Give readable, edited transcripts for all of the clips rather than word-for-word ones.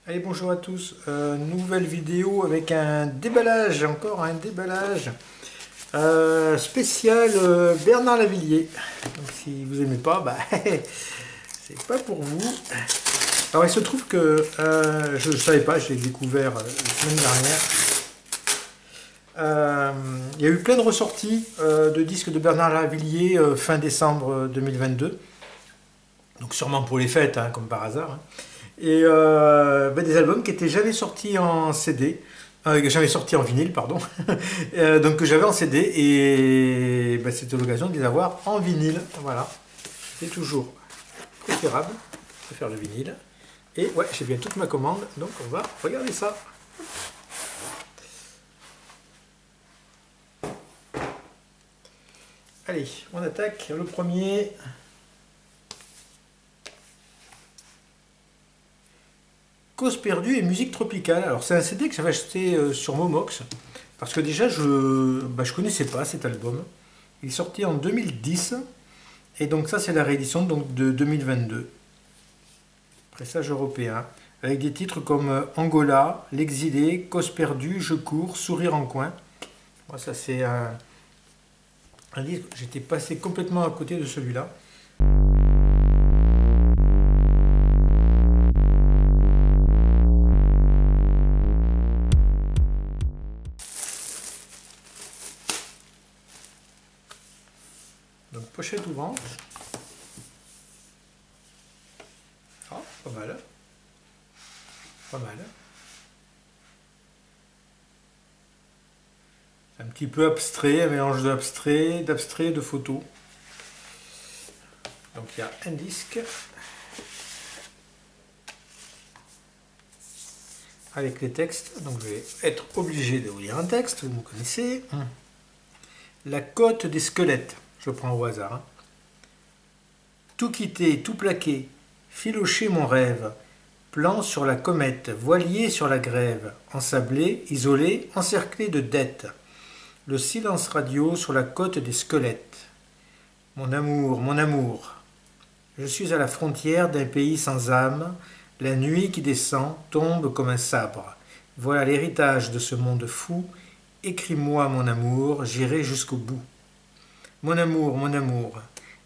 Allez, bonjour à tous. Nouvelle vidéo avec un déballage, encore un déballage spécial Bernard Lavilliers. Donc si vous aimez pas, bah, c'est pas pour vous. Alors il se trouve que je ne savais pas, je l'ai découvert la semaine dernière. Il y a eu plein de ressorties de disques de Bernard Lavilliers fin décembre 2022. Donc sûrement pour les fêtes, hein, comme par hasard. Hein. Et des albums qui n'étaient jamais sortis en CD, jamais sortis en vinyle, pardon, donc que j'avais en CD, et c'était l'occasion de les avoir en vinyle. Voilà, c'est toujours préférable, je préfère le vinyle. Et ouais, j'ai bien toute ma commande, donc on va regarder ça. Allez, on attaque le premier. Cause perdue et musique tropicale. Alors c'est un CD que j'avais acheté sur Momox parce que déjà je connaissais pas cet album. Il est sorti en 2010 et donc ça c'est la réédition donc, de 2022. Pressage européen avec des titres comme Angola, L'exilé, Cause perdue, Je cours, Sourire en coin. Moi ça c'est un disque, j'étais passé complètement à côté de celui-là. Donc pochette ouvrante. Ah, pas mal. Pas mal. C'est un petit peu abstrait, un mélange d'abstrait, de photos. Donc il y a un disque avec les textes. Donc je vais être obligé de vous lire un texte, vous me connaissez. La côte des squelettes. Je prends au hasard. Hein. Tout quitter, tout plaquer, filocher mon rêve, plan sur la comète, voilier sur la grève, ensablé, isolé, encerclé de dettes. Le silence radio sur la côte des squelettes. Mon amour, je suis à la frontière d'un pays sans âme, la nuit qui descend tombe comme un sabre. Voilà l'héritage de ce monde fou, écris-moi mon amour, j'irai jusqu'au bout. Mon amour,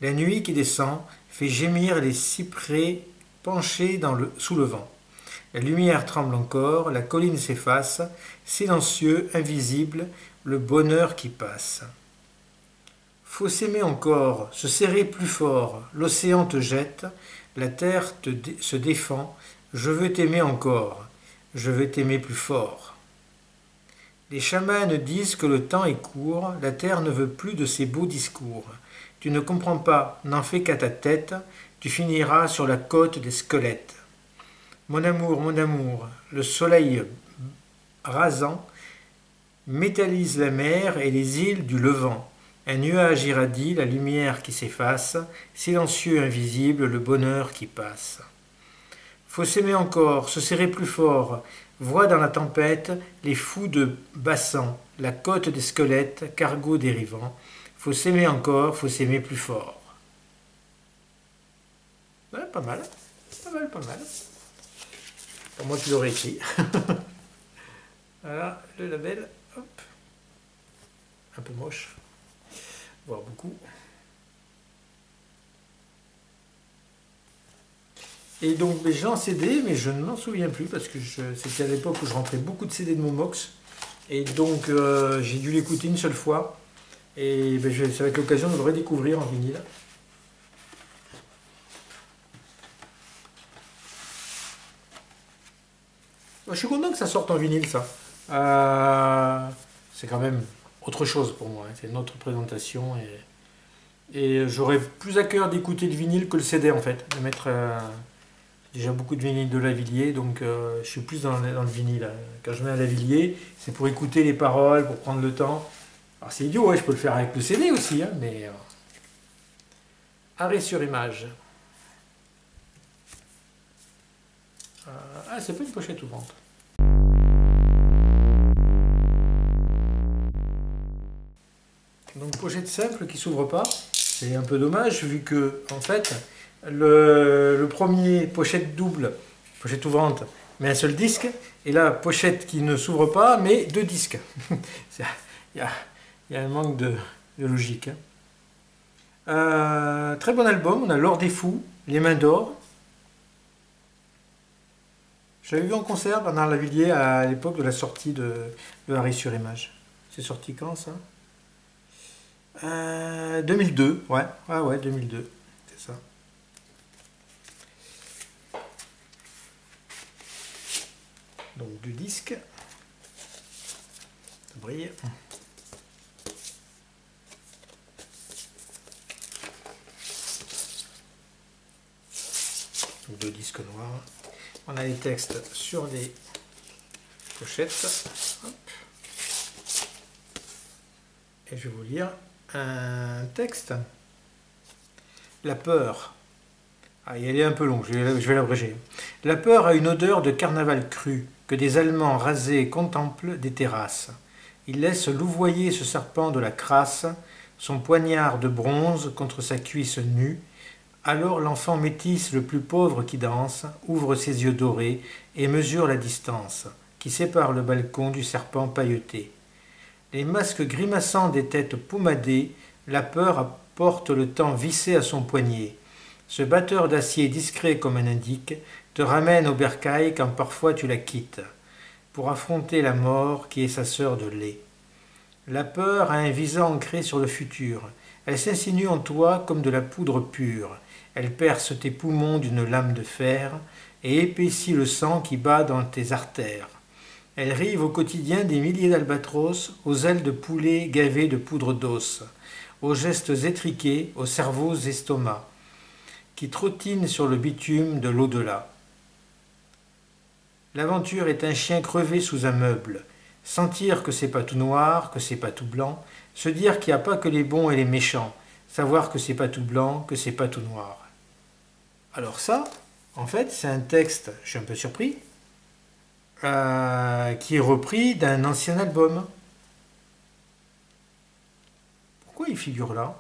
la nuit qui descend fait gémir les cyprès penchés sous le vent. La lumière tremble encore, la colline s'efface, silencieux, invisible, le bonheur qui passe. Faut s'aimer encore, se serrer plus fort, l'océan te jette, la terre se défend, je veux t'aimer encore, je veux t'aimer plus fort. Les chamans disent que le temps est court, la terre ne veut plus de ces beaux discours. Tu ne comprends pas, n'en fais qu'à ta tête, tu finiras sur la côte des squelettes. Mon amour, le soleil rasant métallise la mer et les îles du Levant. Un nuage irradie, la lumière qui s'efface, silencieux, invisible, le bonheur qui passe. Faut s'aimer encore, se serrer plus fort, voit dans la tempête les fous de Bassan, la côte des squelettes, cargo dérivant. Faut s'aimer encore, faut s'aimer plus fort. Ouais, pas mal, pas mal. Pour moi, tu l'aurais écrit. Voilà, le label, hop. Un peu moche, voire beaucoup. Et donc j'ai en CD, mais je ne m'en souviens plus parce que c'était à l'époque où je rentrais beaucoup de CD de Momox. Et donc j'ai dû l'écouter une seule fois. Et ça va être l'occasion de le redécouvrir en vinyle. Je suis content que ça sorte en vinyle, ça. C'est quand même autre chose pour moi. Hein. C'est une autre présentation. Et j'aurais plus à cœur d'écouter le vinyle que le CD, en fait. De mettre... déjà beaucoup de vinyle de Lavilliers, donc je suis plus dans le vinyle. Quand je mets à Lavilliers, c'est pour écouter les paroles, pour prendre le temps. Alors c'est idiot, ouais, je peux le faire avec le CD aussi, hein, mais... Arrêt sur image. Ah, c'est pas une pochette ouvrante. Donc pochette simple qui s'ouvre pas. C'est un peu dommage vu que, en fait, le premier pochette double, pochette ouvrante, mais un seul disque. Et là, pochette qui ne s'ouvre pas, mais 2 disques. Il y a un manque de logique. Très bon album. On a L'Or des Fous, Les Mains d'Or. Je l'avais vu en concert, Bernard Lavilliers, à l'époque de la sortie de Harry sur Image. C'est sorti quand, ça 2002, ouais, 2002, c'est ça. Donc du disque, ça brille. Donc 2 disques noirs. On a les textes sur les pochettes. Hop. Et je vais vous lire un texte. La peur. Ah, elle est un peu longue, je vais l'abréger. La peur a une odeur de carnaval cru, que des Allemands rasés contemplent des terrasses. Il laisse louvoyer ce serpent de la crasse, son poignard de bronze contre sa cuisse nue. Alors l'enfant métis le plus pauvre qui danse ouvre ses yeux dorés et mesure la distance qui sépare le balcon du serpent pailleté. Les masques grimaçants des têtes pommadées, la peur apporte le temps vissé à son poignet. Ce batteur d'acier discret comme un indique te ramène au bercail quand parfois tu la quittes, pour affronter la mort qui est sa sœur de lait. La peur a un visage ancré sur le futur. Elle s'insinue en toi comme de la poudre pure. Elle perce tes poumons d'une lame de fer et épaissit le sang qui bat dans tes artères. Elle rive au quotidien des milliers d'albatros, aux ailes de poulet gavées de poudre d'os, aux gestes étriqués, aux cerveaux estomacs, qui trottinent sur le bitume de l'au-delà. L'aventure est un chien crevé sous un meuble. Sentir que c'est pas tout noir, que c'est pas tout blanc, se dire qu'il n'y a pas que les bons et les méchants, savoir que c'est pas tout blanc, que c'est pas tout noir. Alors ça, en fait, c'est un texte, je suis un peu surpris, qui est repris d'un ancien album. Pourquoi il figure là?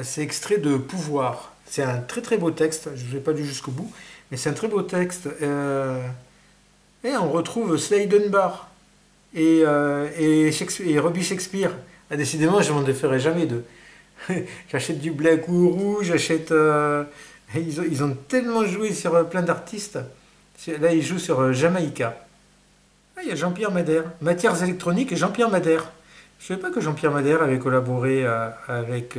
C'est extrait de Pouvoir. C'est un très très beau texte, je ne l'ai pas lu jusqu'au bout, mais c'est un très beau texte. Et on retrouve Slade Dunbar et Robbie Shakespeare. Ah, décidément, je m'en déferai jamais d'eux. J'achète du Black Ourou, j'achète... ils ont tellement joué sur plein d'artistes. Là, ils jouent sur Jamaïca. Ah, il y a Jean-Pierre Madère. Matières électroniques et Jean-Pierre Madère. Je ne savais pas que Jean-Pierre Madère avait collaboré avec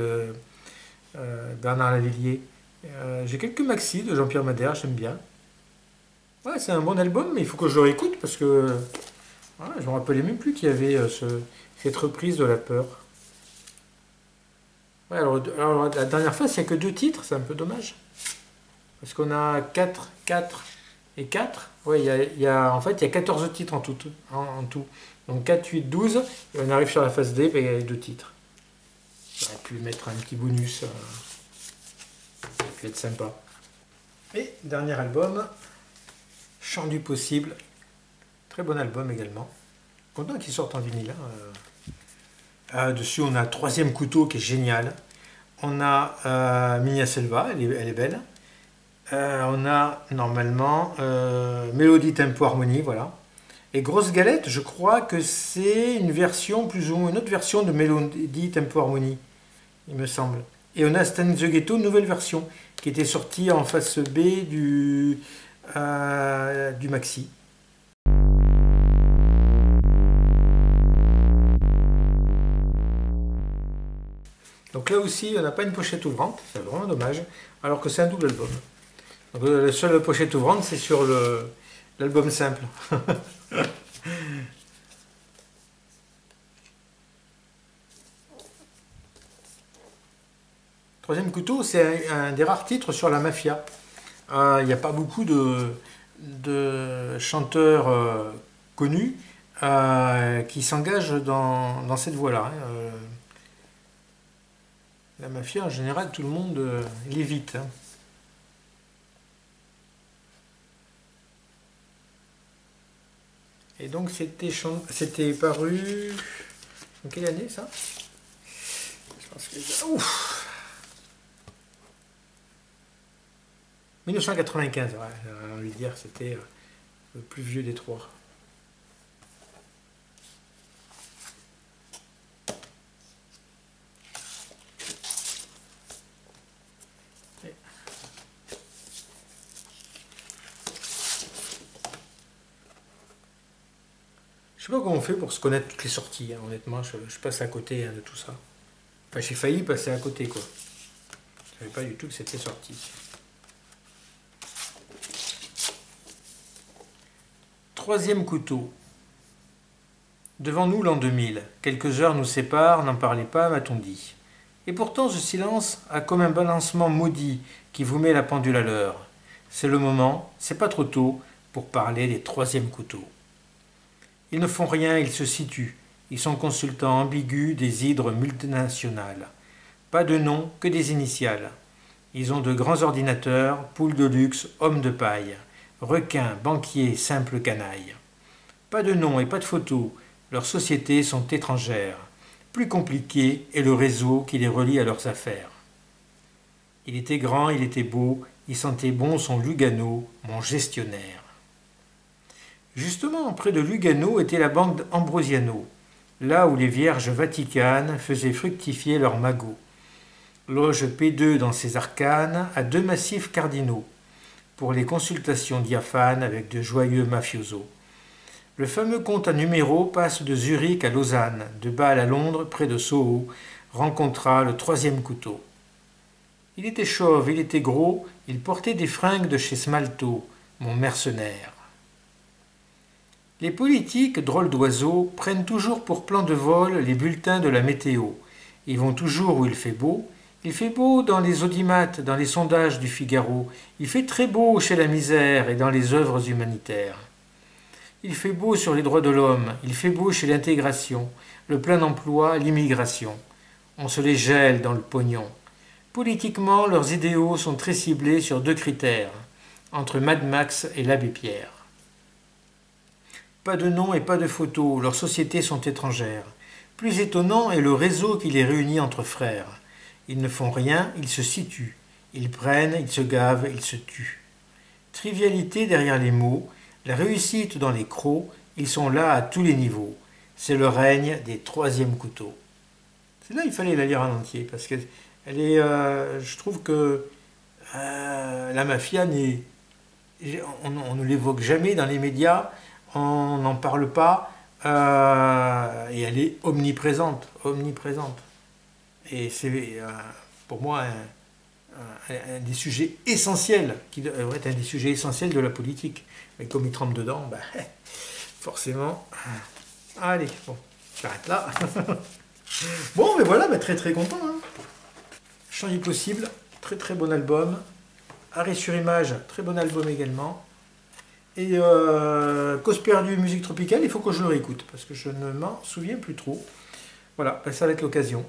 Bernard Lavilliers. J'ai quelques maxis de Jean-Pierre Madère, j'aime bien. Ouais, c'est un bon album, mais il faut que je le réécoute parce que ouais, je ne me rappelais même plus qu'il y avait cette reprise de La Peur. Ouais, alors, la dernière fois, il n'y a que 2 titres, c'est un peu dommage. Parce qu'on a 4, 4 et 4. Ouais, en fait, il y a 14 titres en tout. Donc 4, 8, 12. Et on arrive sur la phase D, ben, il y a les 2 titres. J'aurais pu mettre un petit bonus. Ça peut être sympa. Et dernier album, Chant du possible. Très bon album également. Content qu'il sorte en vinyle. Dessus, on a Troisième couteau qui est génial. On a Minia Selva, elle est belle. On a normalement Mélodie, Tempo, Harmonie, voilà. Et Grosse Galette, je crois que c'est une version, plus ou moins une autre version de Mélodie, Tempo, Harmonie, il me semble. Et on a Stan the Ghetto, nouvelle version, qui était sortie en face B du maxi. Donc là aussi, on n'a pas une pochette ouvrante, c'est vraiment dommage, alors que c'est un double album. Donc la seule pochette ouvrante, c'est sur l'album simple. Troisième couteau, c'est un des rares titres sur la mafia. Il n'y a pas beaucoup de chanteurs connus qui s'engagent dans cette voie-là. La mafia, en général, tout le monde l'évite. Et donc, c'était paru... En quelle année, ça? Je pense que... Ouf! 1995, ouais, j'ai envie de dire que c'était le plus vieux des trois. Je sais pas comment on fait pour se connaître toutes les sorties, hein. Honnêtement, je passe à côté, hein, de tout ça. Enfin, j'ai failli passer à côté, quoi. Je savais pas du tout que c'était sorti. Troisième couteau. Devant nous l'an 2000. Quelques heures nous séparent, n'en parlez pas, m'a-t-on dit. Et pourtant ce silence a comme un balancement maudit qui vous met la pendule à l'heure. C'est le moment, c'est pas trop tôt, pour parler des troisièmes couteaux. Ils ne font rien, ils se situent. Ils sont consultants ambigus des hydres multinationales. Pas de nom, que des initiales. Ils ont de grands ordinateurs, poules de luxe, hommes de paille. Requins, banquiers, simples canailles. Pas de nom et pas de photos. Leurs sociétés sont étrangères. Plus compliqué est le réseau qui les relie à leurs affaires. Il était grand, il était beau, il sentait bon son Lugano, mon gestionnaire. Justement, près de Lugano était la banque Ambrosiano, là où les vierges vaticanes faisaient fructifier leurs magots. Loge P2 dans ses arcanes à 2 massifs cardinaux, pour les consultations diaphanes avec de joyeux mafiosos. Le fameux compte à numéro passe de Zurich à Lausanne, de Bâle à Londres, près de Soho, rencontra le troisième couteau. Il était chauve, il était gros, il portait des fringues de chez Smalto, mon mercenaire. Les politiques, drôles d'oiseaux, prennent toujours pour plan de vol les bulletins de la météo. Ils vont toujours où il fait beau. Il fait beau dans les audimates, dans les sondages du Figaro. Il fait très beau chez la misère et dans les œuvres humanitaires. Il fait beau sur les droits de l'homme. Il fait beau chez l'intégration, le plein emploi, l'immigration. On se les gèle dans le pognon. Politiquement, leurs idéaux sont très ciblés sur 2 critères, entre Mad Max et l'abbé Pierre. Pas de nom et pas de photos, leurs sociétés sont étrangères. Plus étonnant est le réseau qui les réunit entre frères. Ils ne font rien, ils se situent. Ils prennent, ils se gavent, ils se tuent. Trivialité derrière les mots, la réussite dans les crocs, ils sont là à tous les niveaux. C'est le règne des troisièmes couteaux. C'est là il fallait la lire en entier, parce que elle est, je trouve que la mafia, on ne l'évoque jamais dans les médias, on n'en parle pas, et elle est omniprésente, omniprésente. Et c'est pour moi un des sujets essentiels, qui devrait être un des sujets essentiels de la politique. Mais comme il trempe dedans, ben, forcément. Allez, bon, j'arrête là. Bon, mais voilà, ben, très très content. Hein. Champ du possible, très très bon album. Arrêt sur image, très bon album également. Et Cause perdue, musique tropicale, il faut que je le réécoute, parce que je ne m'en souviens plus trop. Voilà, ben, ça va être l'occasion.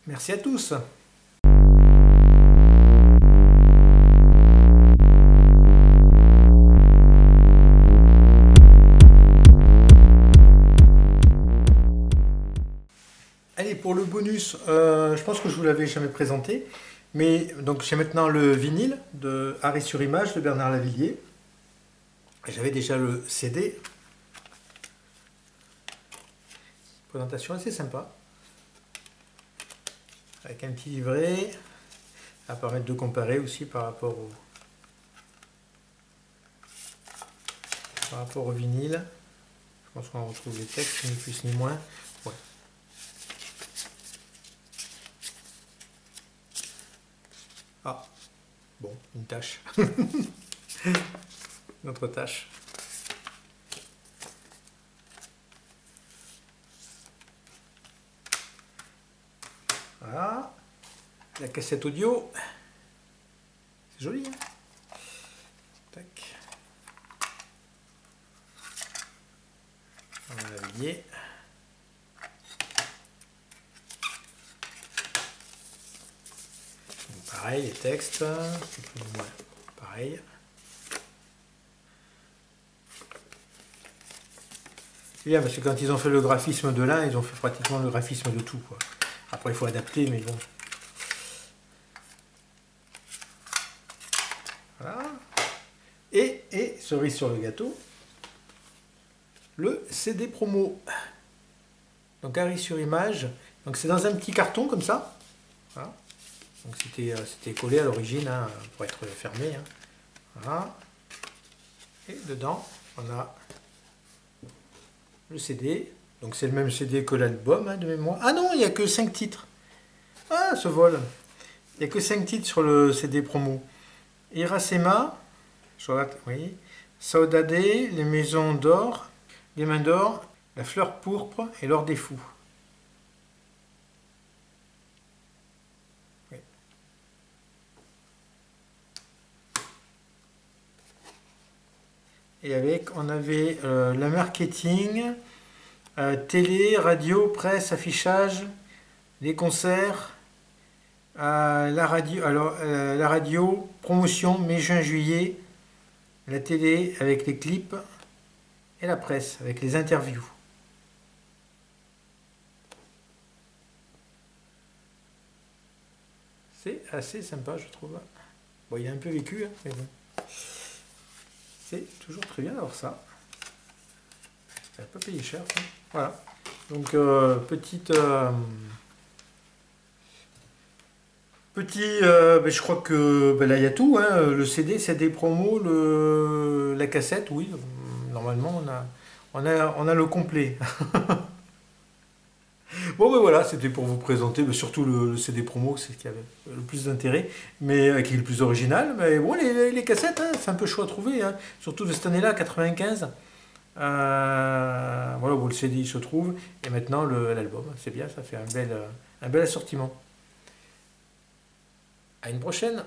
Merci à tous. Allez, pour le bonus, je pense que je vous l'avais jamais présenté, mais donc j'ai maintenant le vinyle de Arrêt sur image de Bernard Lavilliers. J'avais déjà le CD. Présentation assez sympa. Avec un petit livret. Ça va permettre de comparer aussi par rapport au vinyle. Je pense qu'on retrouve les textes, ni plus ni moins. Ouais. Ah, bon, une tâche. Notre tâche. Voilà. La cassette audio. C'est joli, hein? Tac. On va l'habiller. Pareil, les textes. Pareil. C'est bien parce que quand ils ont fait le graphisme de l'un, ils ont fait pratiquement le graphisme de tout, quoi. Après, il faut adapter, mais bon. Et cerise sur le gâteau, le CD promo. Donc Harry sur image. Donc c'est dans un petit carton comme ça. Voilà. Donc c'était collé à l'origine hein, pour être fermé. Hein. Voilà. Et dedans, on a le CD. Donc c'est le même CD que l'album hein, de mémoire. Ah non, il n'y a que 5 titres. Ah, ce vol. Il n'y a que 5 titres sur le CD promo. Iracema, oui. Saudade, les maisons d'or, les mains d'or, la fleur pourpre et l'or des fous. Oui. Et avec, on avait la marketing, télé, radio, presse, affichage, les concerts, la radio, promotion, mai, juin, juillet, la télé avec les clips et la presse avec les interviews. C'est assez sympa, je trouve. Bon, il est un peu vécu, hein, mais bon. C'est toujours très bien d'avoir ça. Ça n'a pas payé cher, ça. Voilà. Donc, je crois que là il y a tout, hein, le CD promo, la cassette, oui, normalement on a le complet. Bon ben voilà, c'était pour vous présenter, mais surtout le CD promo, c'est ce qui avait le plus d'intérêt, mais qui est le plus original. Mais bon, les cassettes, hein, c'est un peu chaud à trouver, hein, surtout de cette année-là, 95. Voilà où le CD se trouve, et maintenant l'album, c'est bien, ça fait un bel assortiment. À une prochaine!